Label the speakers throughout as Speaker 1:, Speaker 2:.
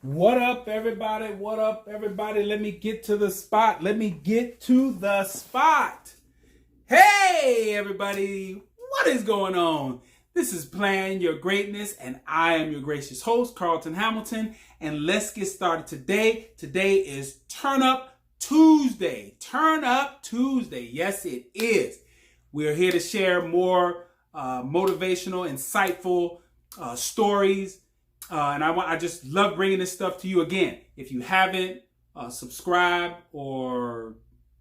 Speaker 1: What up, everybody? What up, everybody? Let me get to the spot. Let me get to the spot. Hey, everybody. What is going on? This is Plan Your Greatness, and I am your gracious host, Carlton Hamilton. And let's get started today. Today is Turn Up Tuesday. Turn Up Tuesday. Yes, it is. We're here to share more motivational, insightful stories. I just love bringing this stuff to you again. If you haven't subscribed or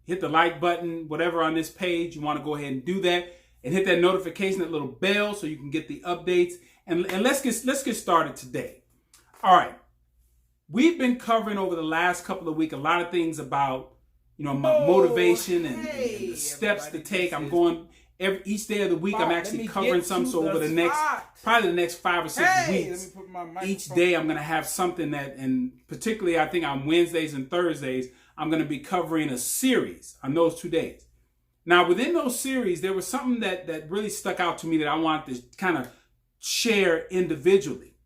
Speaker 1: hit the like button, whatever on this page, you want to go ahead and do that and hit that notification, that little bell, so you can get the updates. And let's get started today. All right, we've been covering over the last couple of weeks a lot of things about motivation and the steps to take. I'm going each day of the week. I'm actually covering some. So over the next, probably the next 5 or 6 weeks, each day I'm going to have something that, and particularly I think on Wednesdays and Thursdays, I'm going to be covering a series on those 2 days. Now, within those series, there was something that really stuck out to me that I wanted to kind of share individually,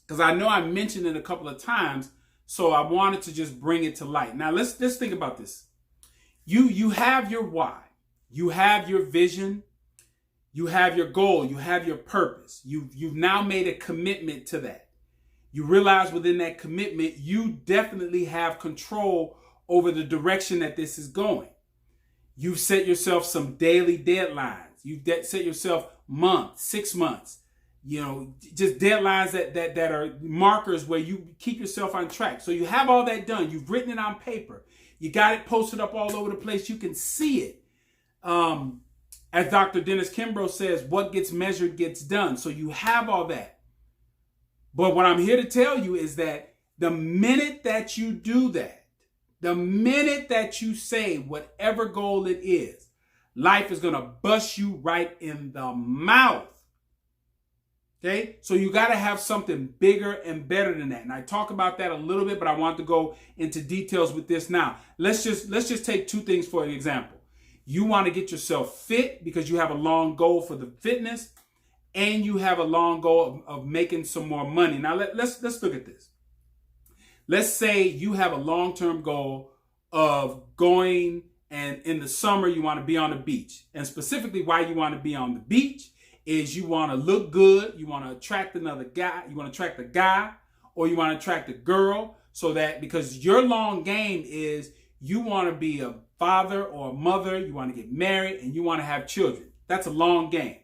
Speaker 1: because I know I mentioned it a couple of times, so I wanted to just bring it to light. Now, let's think about this. You have your why. You have your vision, you have your goal, you have your purpose. You've now made a commitment to that. You realize within that commitment, you definitely have control over the direction that this is going. You've set yourself some daily deadlines. You've set yourself months, 6 months, just deadlines that are markers where you keep yourself on track. So you have all that done. You've written it on paper. You got it posted up all over the place. You can see it. As Dr. Dennis Kimbrough says, what gets measured gets done. So you have all that. But what I'm here to tell you is that the minute that you do that, the minute that you say whatever goal it is, life is going to bust you right in the mouth. Okay? So you got to have something bigger and better than that. And I talk about that a little bit, but I want to go into details with this now. Let's just take two things for an example. You want to get yourself fit because you have a long goal for the fitness, and you have a long goal of making some more money. Now let's look at this. Let's say you have a long-term goal of going, and in the summer you want to be on the beach. And specifically why you want to be on the beach is you want to look good, you want to attract another guy, you want to attract a guy, or you want to attract a girl, so that because your long game is you want to be a father or a mother, you want to get married, and you want to have children. That's a long game.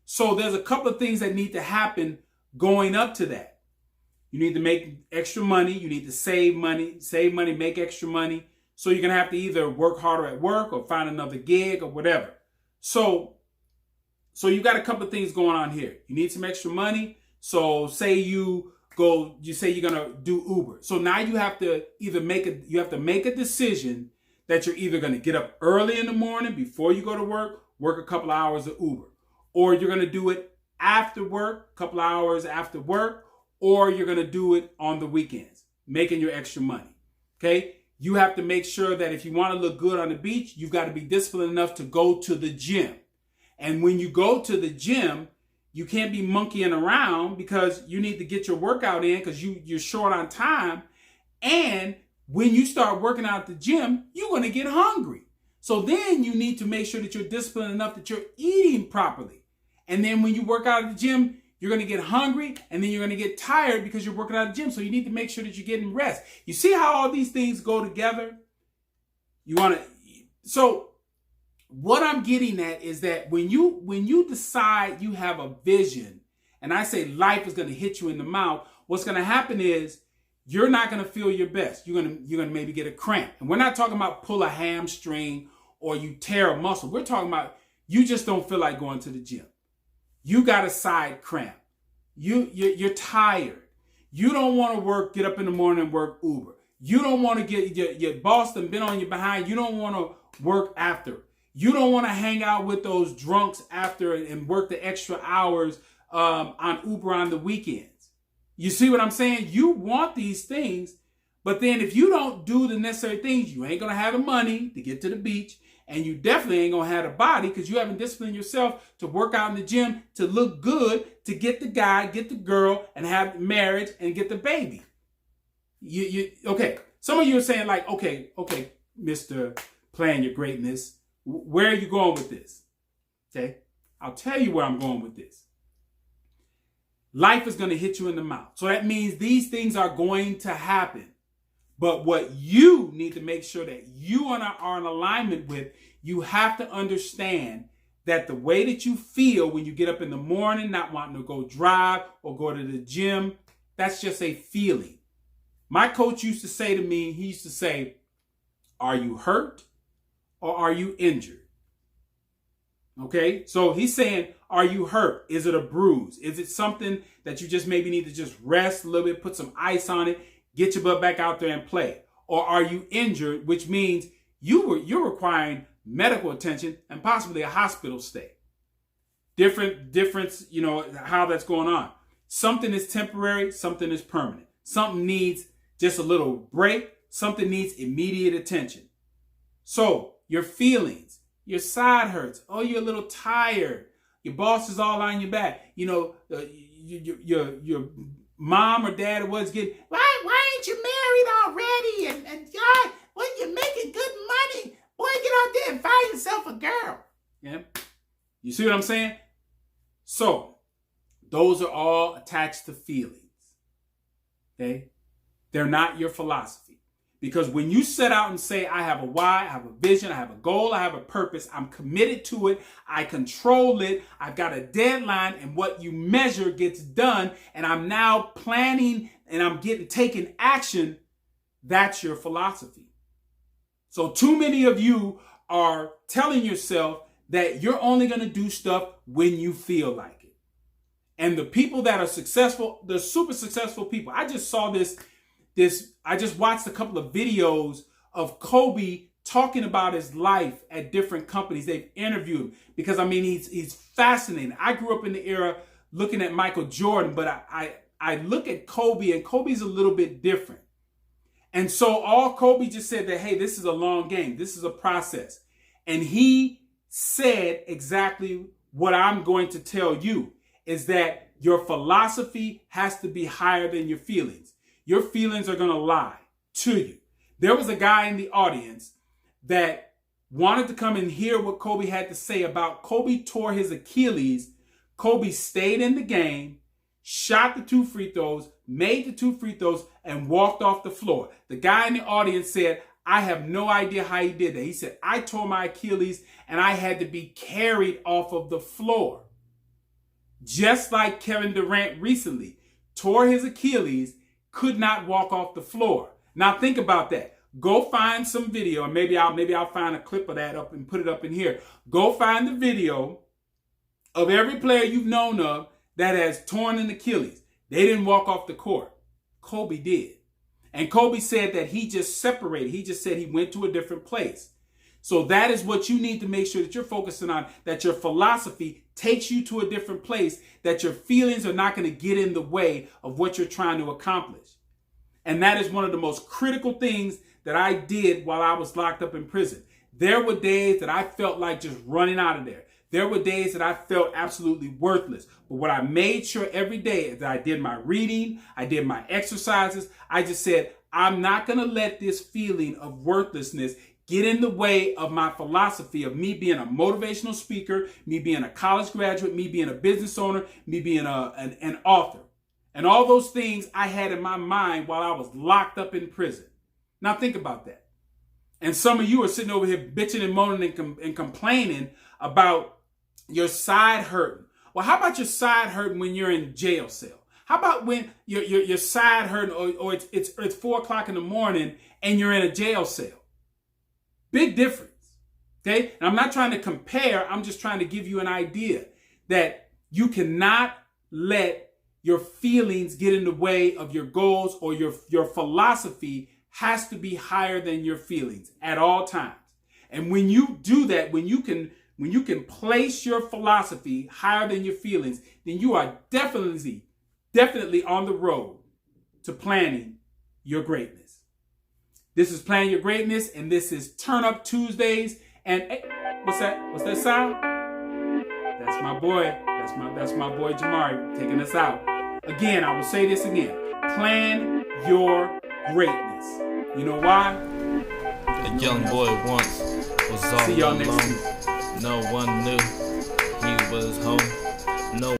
Speaker 1: So there's a couple of things that need to happen going up to that. You need to make extra money. You need to save money, make extra money. So you're going to have to either work harder at work or find another gig or whatever. So you got a couple of things going on here. You need some extra money. So say you say you're going to do Uber. So now you have to either make a decision that you're either going to get up early in the morning before you go to work a couple of hours of Uber, or you're going to do it after work, a couple of hours after work, or you're going to do it on the weekends, making your extra money. Okay? You have to make sure that if you want to look good on the beach, you've got to be disciplined enough to go to the gym. And when you go to the gym, you can't be monkeying around because you need to get your workout in because you're short on time. And when you start working out at the gym, you're going to get hungry. So then you need to make sure that you're disciplined enough that you're eating properly. And then when you work out at the gym, you're going to get hungry, and then you're going to get tired because you're working out at the gym. So you need to make sure that you're getting rest. You see how all these things go together? So what I'm getting at is that when you decide you have a vision, and I say life is going to hit you in the mouth, what's going to happen is you're not going to feel your best. You're going to maybe get a cramp. And we're not talking about pull a hamstring or you tear a muscle. We're talking about you just don't feel like going to the gym. You got a side cramp. You're tired. You don't want to get up in the morning and work Uber. You don't want to get your boss done been on you behind. You don't want to work after. You don't want to hang out with those drunks after and work the extra hours on Uber on the weekends. You see what I'm saying? You want these things, but then if you don't do the necessary things, you ain't going to have the money to get to the beach, and you definitely ain't going to have the body because you haven't disciplined yourself to work out in the gym, to look good, to get the guy, get the girl, and have marriage and get the baby. Okay. Some of you are saying like, okay, Mr. Plan Your Greatness, where are you going with this? Okay. I'll tell you where I'm going with this. Life is going to hit you in the mouth. So that means these things are going to happen. But what you need to make sure that you are in alignment with, you have to understand that the way that you feel when you get up in the morning, not wanting to go drive or go to the gym, that's just a feeling. My coach used to say to me, he used to say, are you hurt or are you injured? Okay, so he's saying, are you hurt? Is it a bruise? Is it something that you just maybe need to just rest a little bit, put some ice on it, get your butt back out there and play? Or are you injured, which means you're requiring medical attention and possibly a hospital stay? Difference, how that's going on. Something is temporary, something is permanent. Something needs just a little break, something needs immediate attention. So your feelings, your side hurts. Oh, you're a little tired. Your boss is all on your back. Your mom or dad was getting, why ain't you married already? And God, when you're making good money, boy, get out there and find yourself a girl. Yeah. You see what I'm saying? So those are all attached to feelings. Okay. They're not your philosophy. Because when you set out and say, I have a why, I have a vision, I have a goal, I have a purpose, I'm committed to it, I control it, I've got a deadline, and what you measure gets done, and I'm now planning and I'm taking action, that's your philosophy. So too many of you are telling yourself that you're only going to do stuff when you feel like it. And the people that are successful, the super successful people, I just saw I just watched a couple of videos of Kobe talking about his life at different companies. They've interviewed him because, he's fascinating. I grew up in the era looking at Michael Jordan, but I look at Kobe, and Kobe's a little bit different. And so all Kobe just said that, hey, this is a long game. This is a process. And he said exactly what I'm going to tell you, is that your philosophy has to be higher than your feelings. Your feelings are going to lie to you. There was a guy in the audience that wanted to come and hear what Kobe had to say about Kobe tore his Achilles. Kobe stayed in the game, shot the 2 free throws, made the 2 free throws, and walked off the floor. The guy in the audience said, I have no idea how he did that. He said, I tore my Achilles and I had to be carried off of the floor. Just like Kevin Durant recently tore his Achilles, could not walk off the floor. Now think about that. Go find some video, and maybe I'll find a clip of that up and put it up in here. Go find the video of every player you've known of that has torn an Achilles. They didn't walk off the court. Kobe did. And Kobe said that he just separated. He just said he went to a different place. So that is what you need to make sure that you're focusing on, that your philosophy takes you to a different place, that your feelings are not going to get in the way of what you're trying to accomplish. And that is one of the most critical things that I did while I was locked up in prison. There were days that I felt like just running out of there. There were days that I felt absolutely worthless. But what I made sure every day is that I did my reading, I did my exercises. I just said, I'm not going to let this feeling of worthlessness get in the way of my philosophy of me being a motivational speaker, me being a college graduate, me being a business owner, me being an author. And all those things I had in my mind while I was locked up in prison. Now think about that. And some of you are sitting over here bitching and moaning and complaining about your side hurting. Well, how about your side hurting when you're in jail cell? How about when your side hurting or it's 4 o'clock in the morning and you're in a jail cell? Big difference. Okay? And I'm not trying to compare. I'm just trying to give you an idea that you cannot let your feelings get in the way of your goals, or your philosophy has to be higher than your feelings at all times. And when you do that, when you can place your philosophy higher than your feelings, then you are definitely on the road to planning your greatness. This is Plan Your Greatness, and this is Turn Up Tuesdays. And hey, what's that? What's that sound? That's my boy. That's my boy Jamari taking us out. Again, I will say this again. Plan your greatness. You know why?
Speaker 2: A young boy once was all
Speaker 1: See y'all next
Speaker 2: alone.
Speaker 1: week.
Speaker 2: No one knew he was home. No